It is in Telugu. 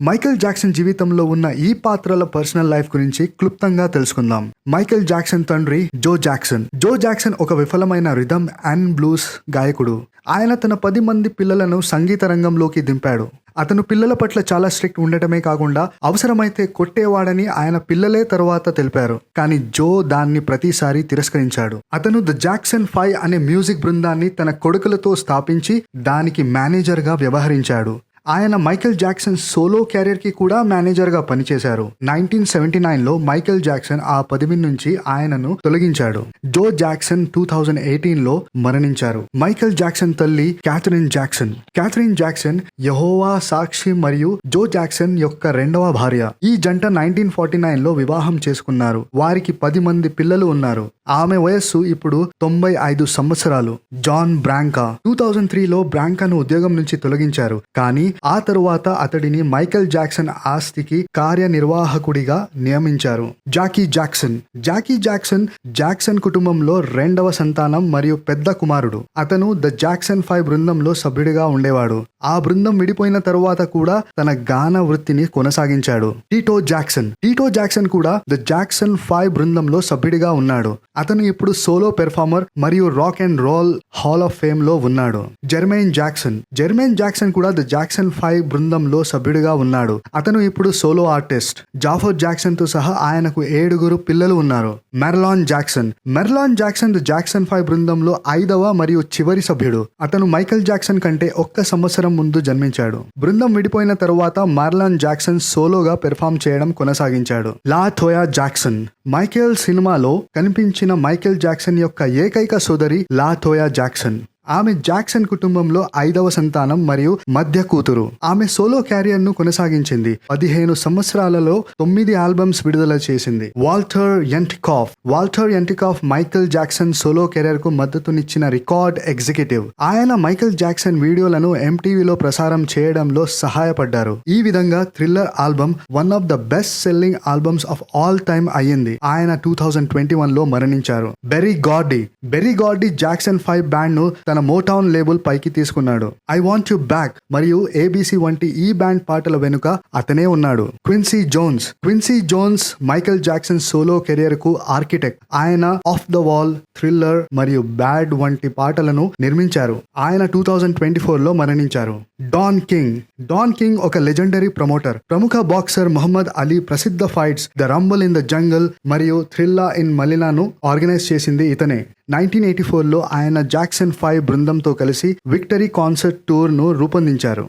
మైకేల్ జాక్సన్ జీవితంలో ఉన్న ఈ పాత్రల పర్సనల్ లైఫ్ గురించి క్లుప్తంగా తెలుసుకుందాం. మైకేల్ జాక్సన్ తండ్రి జో జాక్సన్. జో జాక్సన్ ఒక విఫలమైన రిథమ్ అండ్ బ్లూస్ గాయకుడు. ఆయన తన 10 మంది పిల్లలను సంగీత రంగంలోకి దింపాడు. అతను పిల్లల పట్ల చాలా స్ట్రిక్ట్ ఉండటమే కాకుండా అవసరమైతే కొట్టేవాడని ఆయన పిల్లలే తరువాత తెలిపారు. కానీ జో దాన్ని ప్రతిసారి తిరస్కరించాడు. అతను ద జాక్సన్ 5 అనే మ్యూజిక్ బృందాన్ని తన కొడుకులతో స్థాపించి దానికి మేనేజర్గా వ్యవహరించాడు. ఆయన మైకేల్ జాక్సన్ సోలో కెరీర్ కి కూడా మేనేజర్ గా పనిచేశారు. 1979లో మైకేల్ జాక్సన్ ఆ పదవి నుంచి ఆయనను తొలగించాడు. జో జాక్సన్ 2018లో మరణించారు. మైకేల్ జాక్సన్ తల్లి క్యాథరిన్ జాక్సన్. క్యాథరిన్ జాక్సన్ యెహోవా సాక్షి మరియు జో జాక్సన్ యొక్క రెండవ భార్య. ఈ జంట 1949లో వివాహం చేసుకున్నారు. వారికి 10 మంది పిల్లలు ఉన్నారు. ఆమె వయస్సు ఇప్పుడు 95 సంవత్సరాలు. జాన్ బ్రాంకా. 2003లో బ్రాంకాను ఉద్యోగం నుంచి తొలగించారు. కానీ ఆ తరువాత అతడిని మైకేల్ జాక్సన్ ఆస్తికి కార్యనిర్వాహకుడిగా నియమించారు. Jackie Jackson. Jackie Jackson Jackson కుటుంబంలో రెండవ సంతానం మరియు పెద్ద కుమారుడు. అతను ద జాక్సన్ 5 బృందంలో సభ్యుడిగా ఉండేవాడు. ఆ బృందం విడిపోయిన తరువాత కూడా తన గాన వృత్తిని కొనసాగించాడు. Tito Jackson. టీటో జాక్సన్ కూడా ద జాక్సన్ 5 బృందంలో సభ్యుడిగా ఉన్నాడు. అతను ఇప్పుడు సోలో పెర్ఫార్మర్ మరియు Rock and Roll Hall of Fame లో ఉన్నాడు. Jermaine Jackson. జెర్మైన్ జాక్సన్ కూడా ద జాక్సన్ 5 బృందంలో సభ్యుడిగా ఉన్నాడు. అతను ఇప్పుడు సోలో ఆర్టిస్ట్. జాఫర్ జాక్సన్ తో సహా ఆయనకు 7 పిల్లలు ఉన్నారు. మెర్లాన్ జాక్సన్. మెర్లాన్ జాక్సన్ ద జాక్సన్ 5 బృందంలో 5వ మరియు చివరి సభ్యుడు. అతను మైకేల్ జాక్సన్ కంటే 1 సంవత్సరం ముందు జన్మించాడు. బృందం విడిపోయిన తరువాత మెర్లాన్ జాక్సన్ సోలోగా పెర్ఫార్మ్ చేయడం కొనసాగించాడు. లా థోయా జాక్సన్. మైకేల్ సినిమాలో కనిపించిన మైకేల్ జాక్సన్ యొక్క ఏకైక సోదరి లా థోయా జాక్సన్. ఆమె జాక్సన్ కుటుంబంలో 5వ సంతానం మరియు మధ్య కూతురు. ఆమె సోలో క్యారియర్ ను కొనసాగించింది. 15 సంవత్సరాలలో 9 ఆల్బమ్స్ విడుదల చేసింది. Walter Yetnikoff. Walter Yetnikoff Michael Jackson solo career కు మద్దతునిచ్చిన రికార్డ్ ఎగ్జిక్యూటివ్. ఆయన మైకేల్ జాక్సన్ వీడియోలను MTVలో ప్రసారం చేయడంలో సహాయపడ్డారు. ఈ విధంగా Thriller album one of the best selling albums of all time అయ్యింది. ఆయన 2021లో మరణించారు. Berry Gordy. Berry Gordy Jackson 5 band ను తన మోటౌన్ లేబుల్ పైకి తీసుకున్నాడు. ఐ వాంట్ యు బ్యాక్ మరియు ABC వంటి ఈ బ్యాండ్ పాటల వెనుక అతనే ఉన్నాడు. Quincy Jones. Quincey Jones Michael Jackson solo career కు ఆర్కిటెక్ట్. ఆయన ఆఫ్ ద వాల్, థ్రిల్లర్ మరియు బ్యాడ్ వంటి పాటలను నిర్మించారు. ఆయన 2024లో మరణించారు. Don King. డాన్ కింగ్ ఒక లెజెండరీ ప్రమోటర్. ప్రముఖ బాక్సర్ ముహమ్మద్ అలీ ప్రసిద్ధ fights the Rumble in the Jungle మరియు థ్రిల్లా ఇన్ మలినాను ఆర్గనైజ్ చేసింది ఇతనే. 1984లో ఆయన జాక్సన్ 5 బృందంతో కలిసి విక్టరీ కాన్సర్ట్ టూర్ ను రూపొందించారు.